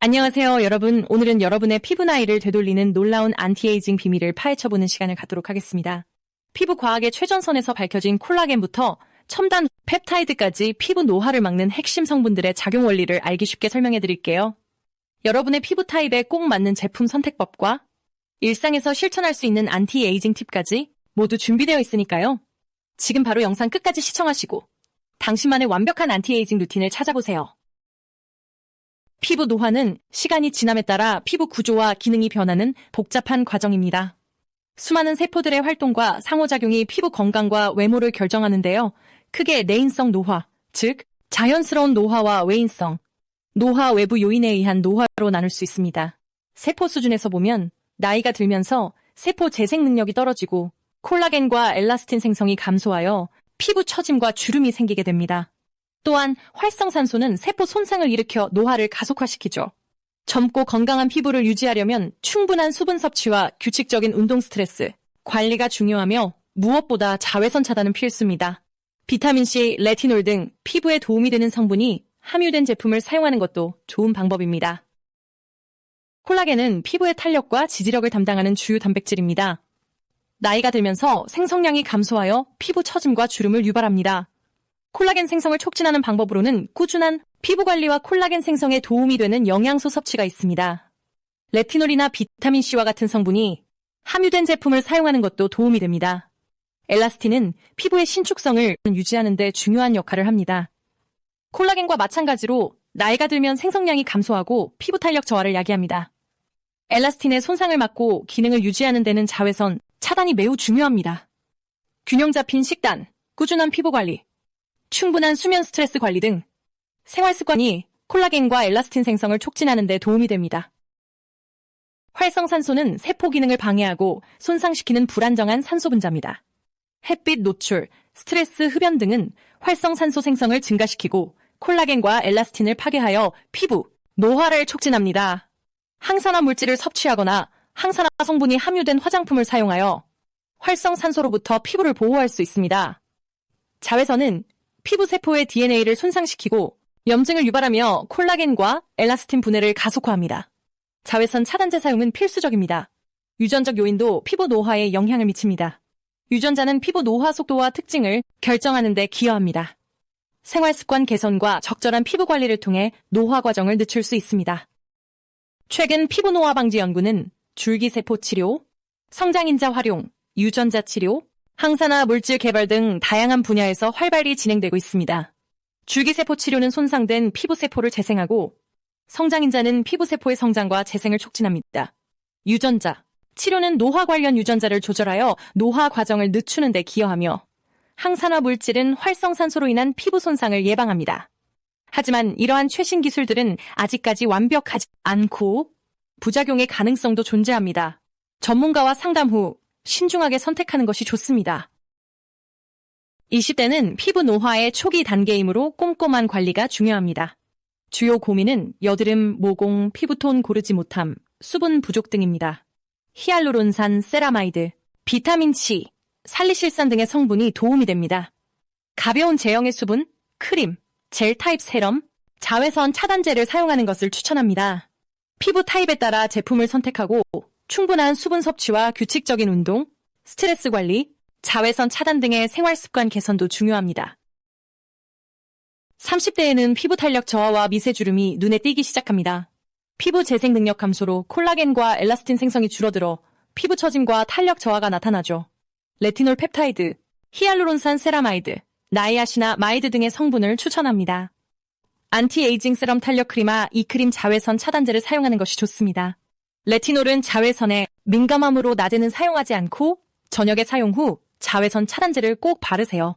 안녕하세요, 여러분. 오늘은 여러분의 피부 나이를 되돌리는 놀라운 안티에이징 비밀을 파헤쳐보는 시간을 갖도록 하겠습니다. 피부 과학의 최전선에서 밝혀진 콜라겐부터 첨단 펩타이드까지 피부 노화를 막는 핵심 성분들의 작용 원리를 알기 쉽게 설명해 드릴게요. 여러분의 피부 타입에 꼭 맞는 제품 선택법과 일상에서 실천할 수 있는 안티에이징 팁까지 모두 준비되어 있으니까요. 지금 바로 영상 끝까지 시청하시고 당신만의 완벽한 안티에이징 루틴을 찾아보세요. 피부 노화는 시간이 지남에 따라 피부 구조와 기능이 변하는 복잡한 과정입니다. 수많은 세포들의 활동과 상호작용이 피부 건강과 외모를 결정하는데요. 크게 내인성 노화, 즉 자연스러운 노화와 외인성, 노화 외부 요인에 의한 노화로 나눌 수 있습니다. 세포 수준에서 보면 나이가 들면서 세포 재생 능력이 떨어지고 콜라겐과 엘라스틴 생성이 감소하여 피부 처짐과 주름이 생기게 됩니다. 또한 활성산소는 세포 손상을 일으켜 노화를 가속화시키죠. 젊고 건강한 피부를 유지하려면 충분한 수분 섭취와 규칙적인 운동 스트레스, 관리가 중요하며 무엇보다 자외선 차단은 필수입니다. 비타민C, 레티놀 등 피부에 도움이 되는 성분이 함유된 제품을 사용하는 것도 좋은 방법입니다. 콜라겐은 피부의 탄력과 지지력을 담당하는 주요 단백질입니다. 나이가 들면서 생성량이 감소하여 피부 처짐과 주름을 유발합니다. 콜라겐 생성을 촉진하는 방법으로는 꾸준한 피부 관리와 콜라겐 생성에 도움이 되는 영양소 섭취가 있습니다. 레티놀이나 비타민C와 같은 성분이 함유된 제품을 사용하는 것도 도움이 됩니다. 엘라스틴은 피부의 신축성을 유지하는 데 중요한 역할을 합니다. 콜라겐과 마찬가지로 나이가 들면 생성량이 감소하고 피부 탄력 저하를 야기합니다. 엘라스틴의 손상을 막고 기능을 유지하는 데는 자외선 차단이 매우 중요합니다. 균형 잡힌 식단, 꾸준한 피부 관리, 충분한 수면 스트레스 관리 등 생활 습관이 콜라겐과 엘라스틴 생성을 촉진하는 데 도움이 됩니다. 활성산소는 세포 기능을 방해하고 손상시키는 불안정한 산소 분자입니다. 햇빛 노출, 스트레스 흡연 등은 활성산소 생성을 증가시키고 콜라겐과 엘라스틴을 파괴하여 피부 노화를 촉진합니다. 항산화 물질을 섭취하거나 항산화 성분이 함유된 화장품을 사용하여 활성산소로부터 피부를 보호할 수 있습니다. 자외선은 피부 세포의 DNA를 손상시키고 염증을 유발하며 콜라겐과 엘라스틴 분해를 가속화합니다. 자외선 차단제 사용은 필수적입니다. 유전적 요인도 피부 노화에 영향을 미칩니다. 유전자는 피부 노화 속도와 특징을 결정하는 데 기여합니다. 생활습관 개선과 적절한 피부 관리를 통해 노화 과정을 늦출 수 있습니다. 최근 피부 노화 방지 연구는 줄기세포 치료, 성장인자 활용, 유전자 치료, 항산화 물질 개발 등 다양한 분야에서 활발히 진행되고 있습니다. 줄기세포 치료는 손상된 피부세포를 재생하고 성장인자는 피부세포의 성장과 재생을 촉진합니다. 유전자 치료는 노화 관련 유전자를 조절하여 노화 과정을 늦추는 데 기여하며 항산화 물질은 활성산소로 인한 피부 손상을 예방합니다. 하지만 이러한 최신 기술들은 아직까지 완벽하지 않고 부작용의 가능성도 존재합니다. 전문가와 상담 후 신중하게 선택하는 것이 좋습니다. 20대는 피부 노화의 초기 단계이므로 꼼꼼한 관리가 중요합니다. 주요 고민은 여드름, 모공, 피부톤 고르지 못함, 수분 부족 등입니다. 히알루론산, 세라마이드, 비타민C, 살리실산 등의 성분이 도움이 됩니다. 가벼운 제형의 수분, 크림, 젤 타입 세럼, 자외선 차단제를 사용하는 것을 추천합니다. 피부 타입에 따라 제품을 선택하고 충분한 수분 섭취와 규칙적인 운동, 스트레스 관리, 자외선 차단 등의 생활 습관 개선도 중요합니다. 30대에는 피부 탄력 저하와 미세주름이 눈에 띄기 시작합니다. 피부 재생 능력 감소로 콜라겐과 엘라스틴 생성이 줄어들어 피부 처짐과 탄력 저하가 나타나죠. 레티놀 펩타이드, 히알루론산 세라마이드, 나이아시나마이드 등의 성분을 추천합니다. 안티에이징 세럼 탄력 크림과 이 크림 자외선 차단제를 사용하는 것이 좋습니다. 레티놀은 자외선에 민감함으로 낮에는 사용하지 않고 저녁에 사용 후 자외선 차단제를 꼭 바르세요.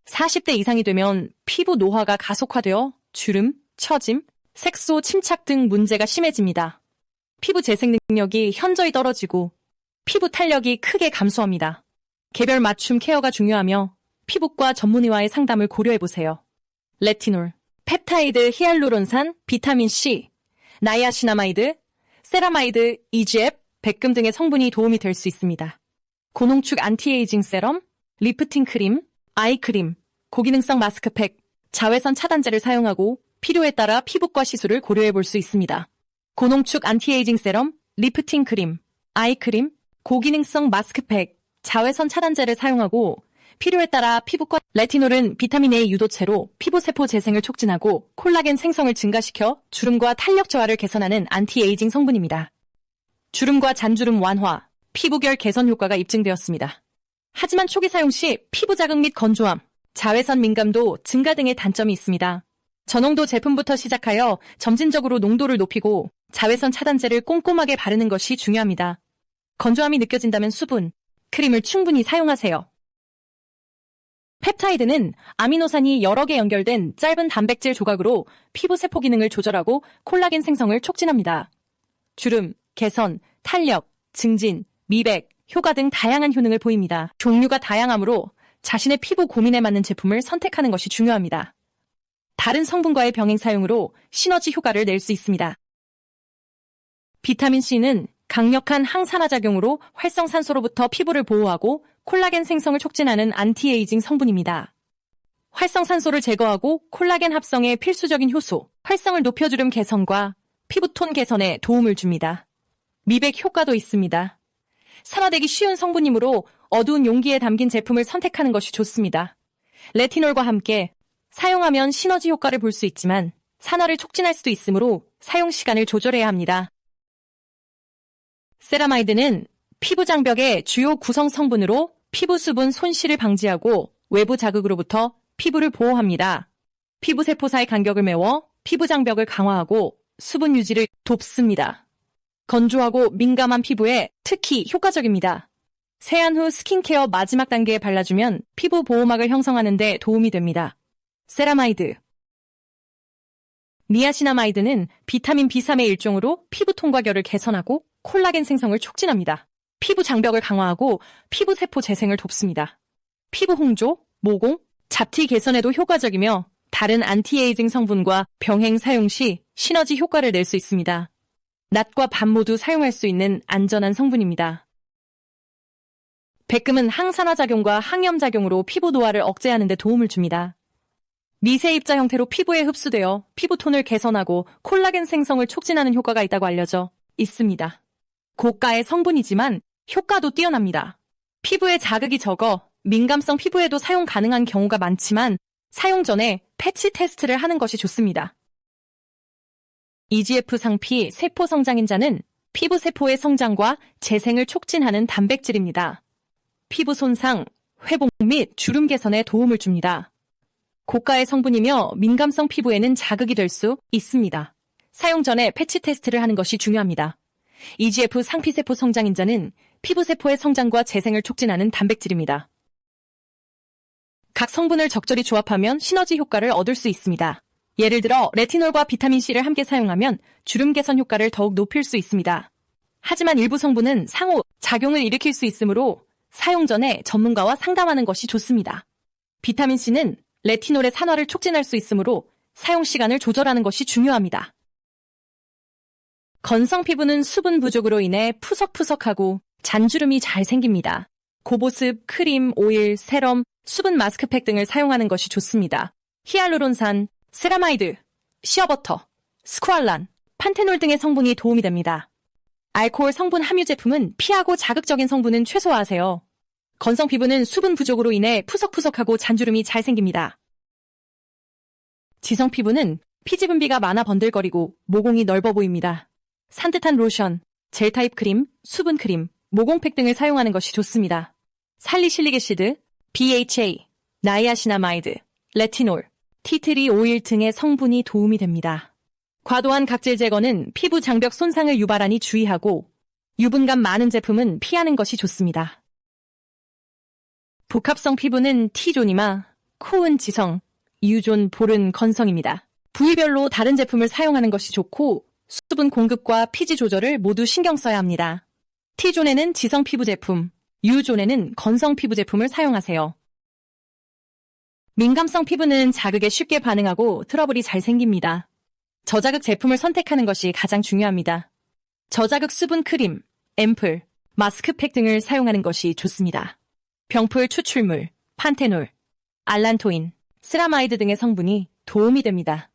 40대 이상이 되면 피부 노화가 가속화되어 주름, 처짐, 색소 침착 등 문제가 심해집니다. 피부 재생 능력이 현저히 떨어지고 피부 탄력이 크게 감소합니다. 개별 맞춤 케어가 중요하며 피부과 전문의와의 상담을 고려해보세요. 레티놀, 펩타이드, 히알루론산, 비타민C, 나이아시나마이드, 세라마이드, EGF, 백금 등의 성분이 도움이 될 수 있습니다. 고농축 안티에이징 세럼, 리프팅 크림, 아이크림, 고기능성 마스크팩, 자외선 차단제를 사용하고 필요에 따라 피부과 시술을 고려해 볼 수 있습니다. 고농축 안티에이징 세럼, 리프팅 크림, 아이크림, 고기능성 마스크팩, 자외선 차단제를 사용하고 필요에 따라 피부과 레티놀은 비타민 A 유도체로 피부세포 재생을 촉진하고 콜라겐 생성을 증가시켜 주름과 탄력 저하를 개선하는 안티에이징 성분입니다. 주름과 잔주름 완화, 피부결 개선 효과가 입증되었습니다. 하지만 초기 사용 시 피부 자극 및 건조함, 자외선 민감도 증가 등의 단점이 있습니다. 저농도 제품부터 시작하여 점진적으로 농도를 높이고 자외선 차단제를 꼼꼼하게 바르는 것이 중요합니다. 건조함이 느껴진다면 수분, 크림을 충분히 사용하세요. 펩타이드는 아미노산이 여러 개 연결된 짧은 단백질 조각으로 피부 세포 기능을 조절하고 콜라겐 생성을 촉진합니다. 주름, 개선, 탄력, 증진, 미백, 효과 등 다양한 효능을 보입니다. 종류가 다양하므로 자신의 피부 고민에 맞는 제품을 선택하는 것이 중요합니다. 다른 성분과의 병행 사용으로 시너지 효과를 낼 수 있습니다. 비타민C는 강력한 항산화작용으로 활성산소로부터 피부를 보호하고 콜라겐 생성을 촉진하는 안티에이징 성분입니다. 활성산소를 제거하고 콜라겐 합성에 필수적인 효소, 활성을 높여 주름 개선과 피부톤 개선에 도움을 줍니다. 미백 효과도 있습니다. 산화되기 쉬운 성분이므로 어두운 용기에 담긴 제품을 선택하는 것이 좋습니다. 레티놀과 함께 사용하면 시너지 효과를 볼 수 있지만 산화를 촉진할 수도 있으므로 사용 시간을 조절해야 합니다. 세라마이드는 피부 장벽의 주요 구성 성분으로 피부 수분 손실을 방지하고 외부 자극으로부터 피부를 보호합니다. 피부 세포 사이 간격을 메워 피부 장벽을 강화하고 수분 유지를 돕습니다. 건조하고 민감한 피부에 특히 효과적입니다. 세안 후 스킨케어 마지막 단계에 발라주면 피부 보호막을 형성하는 데 도움이 됩니다. 세라마이드. 니아시나마이드는 비타민 B3의 일종으로 피부톤과 결을 개선하고 콜라겐 생성을 촉진합니다. 피부 장벽을 강화하고 피부 세포 재생을 돕습니다. 피부 홍조, 모공, 잡티 개선에도 효과적이며 다른 안티에이징 성분과 병행 사용 시 시너지 효과를 낼 수 있습니다. 낮과 밤 모두 사용할 수 있는 안전한 성분입니다. 백금은 항산화작용과 항염작용으로 피부 노화를 억제하는 데 도움을 줍니다. 미세 입자 형태로 피부에 흡수되어 피부톤을 개선하고 콜라겐 생성을 촉진하는 효과가 있다고 알려져 있습니다. 고가의 성분이지만 효과도 뛰어납니다. 피부에 자극이 적어 민감성 피부에도 사용 가능한 경우가 많지만 사용 전에 패치 테스트를 하는 것이 좋습니다. EGF 상피 세포 성장인자는 피부 세포의 성장과 재생을 촉진하는 단백질입니다. 피부 손상, 회복 및 주름 개선에 도움을 줍니다. 고가의 성분이며 민감성 피부에는 자극이 될 수 있습니다. 사용 전에 패치 테스트를 하는 것이 중요합니다. EGF 상피세포 성장인자는 피부세포의 성장과 재생을 촉진하는 단백질입니다. 각 성분을 적절히 조합하면 시너지 효과를 얻을 수 있습니다. 예를 들어 레티놀과 비타민C를 함께 사용하면 주름 개선 효과를 더욱 높일 수 있습니다. 하지만 일부 성분은 상호 작용을 일으킬 수 있으므로 사용 전에 전문가와 상담하는 것이 좋습니다. 비타민C는 레티놀의 산화를 촉진할 수 있으므로 사용 시간을 조절하는 것이 중요합니다. 건성 피부는 수분 부족으로 인해 푸석푸석하고 잔주름이 잘 생깁니다. 고보습, 크림, 오일, 세럼, 수분 마스크팩 등을 사용하는 것이 좋습니다. 히알루론산, 세라마이드, 시어버터, 스쿠알란, 판테놀 등의 성분이 도움이 됩니다. 알코올 성분 함유 제품은 피하고 자극적인 성분은 최소화하세요. 건성 피부는 수분 부족으로 인해 푸석푸석하고 잔주름이 잘 생깁니다. 지성 피부는 피지 분비가 많아 번들거리고 모공이 넓어 보입니다. 산뜻한 로션, 젤 타입 크림, 수분 크림, 모공팩 등을 사용하는 것이 좋습니다. 살리실릭 애시드, BHA, 나이아시나마이드, 레티놀, 티트리 오일 등의 성분이 도움이 됩니다. 과도한 각질 제거는 피부 장벽 손상을 유발하니 주의하고 유분감 많은 제품은 피하는 것이 좋습니다. 복합성 피부는 T존이마, 코은 지성, U존, 볼은 건성입니다. 부위별로 다른 제품을 사용하는 것이 좋고 수분 공급과 피지 조절을 모두 신경 써야 합니다. T존에는 지성 피부 제품, U존에는 건성 피부 제품을 사용하세요. 민감성 피부는 자극에 쉽게 반응하고 트러블이 잘 생깁니다. 저자극 제품을 선택하는 것이 가장 중요합니다. 저자극 수분 크림, 앰플, 마스크팩 등을 사용하는 것이 좋습니다. 병풀 추출물, 판테놀, 알란토인, 세라마이드 등의 성분이 도움이 됩니다.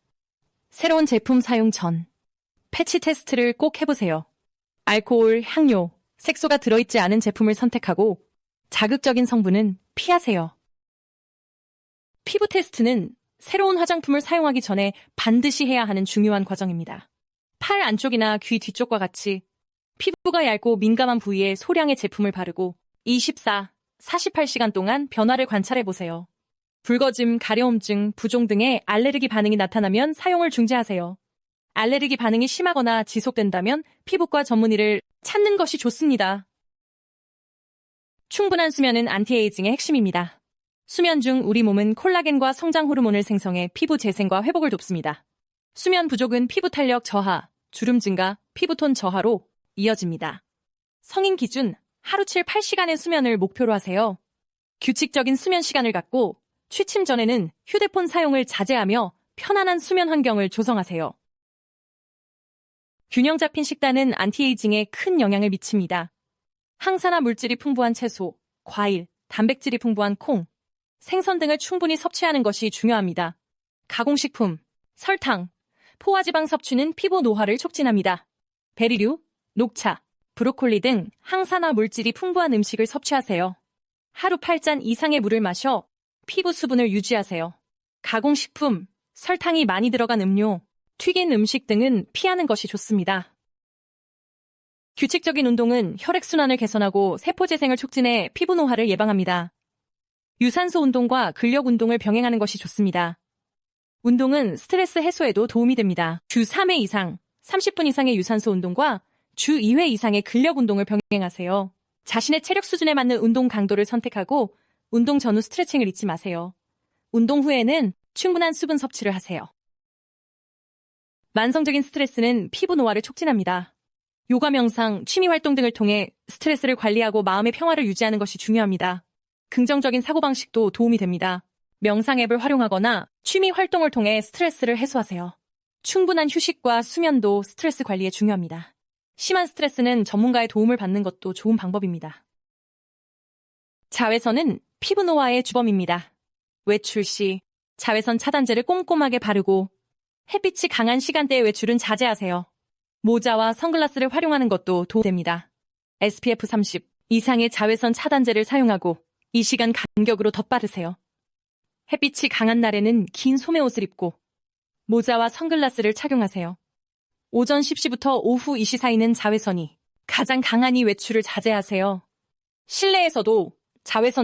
새로운 제품 사용 전 패치 테스트를 꼭 해보세요. 알코올, 향료, 색소가 들어있지 않은 제품을 선택하고 자극적인 성분은 피하세요. 피부 테스트는 새로운 화장품을 사용하기 전에 반드시 해야 하는 중요한 과정입니다. 팔 안쪽이나 귀 뒤쪽과 같이 피부가 얇고 민감한 부위에 소량의 제품을 바르고 48시간 동안 변화를 관찰해보세요. 붉어짐, 가려움증, 부종 등의 알레르기 반응이 나타나면 사용을 중지하세요. 알레르기 반응이 심하거나 지속된다면 피부과 전문의를 찾는 것이 좋습니다. 충분한 수면은 안티에이징의 핵심입니다. 수면 중 우리 몸은 콜라겐과 성장 호르몬을 생성해 피부 재생과 회복을 돕습니다. 수면 부족은 피부 탄력 저하, 주름 증가, 피부톤 저하로 이어집니다. 성인 기준 하루 7-8시간의 수면을 목표로 하세요. 규칙적인 수면 시간을 갖고 취침 전에는 휴대폰 사용을 자제하며 편안한 수면 환경을 조성하세요. 균형 잡힌 식단은 안티에이징에 큰 영향을 미칩니다. 항산화 물질이 풍부한 채소, 과일, 단백질이 풍부한 콩, 생선 등을 충분히 섭취하는 것이 중요합니다. 가공식품, 설탕, 포화지방 섭취는 피부 노화를 촉진합니다. 베리류, 녹차, 브로콜리 등 항산화 물질이 풍부한 음식을 섭취하세요. 하루 8잔 이상의 물을 마셔 피부 수분을 유지하세요. 가공식품, 설탕이 많이 들어간 음료, 튀긴 음식 등은 피하는 것이 좋습니다. 규칙적인 운동은 혈액순환을 개선하고 세포 재생을 촉진해 피부 노화를 예방합니다. 유산소 운동과 근력 운동을 병행하는 것이 좋습니다. 운동은 스트레스 해소에도 도움이 됩니다. 주 3회 이상, 30분 이상의 유산소 운동과 주 2회 이상의 근력 운동을 병행하세요. 자신의 체력 수준에 맞는 운동 강도를 선택하고 운동 전후 스트레칭을 잊지 마세요. 운동 후에는 충분한 수분 섭취를 하세요. 만성적인 스트레스는 피부 노화를 촉진합니다. 요가, 명상, 취미 활동 등을 통해 스트레스를 관리하고 마음의 평화를 유지하는 것이 중요합니다. 긍정적인 사고방식도 도움이 됩니다. 명상 앱을 활용하거나 취미 활동을 통해 스트레스를 해소하세요. 충분한 휴식과 수면도 스트레스 관리에 중요합니다. 심한 스트레스는 전문가의 도움을 받는 것도 좋은 방법입니다. 자외선은 피부 노화의 주범입니다. 외출 시 자외선 차단제를 꼼꼼하게 바르고 햇빛이 강한 시간대의 외출은 자제하세요. 모자와 선글라스를 활용하는 것도 도움됩니다. SPF 30 이상의 자외선 차단제를 사용하고 이 시간 간격으로 덧바르세요. 햇빛이 강한 날에는 긴 소매옷을 입고 모자와 선글라스를 착용하세요. 오전 10시부터 오후 2시 사이는 자외선이 가장 강하니 외출을 자제하세요. 실내에서도 자외선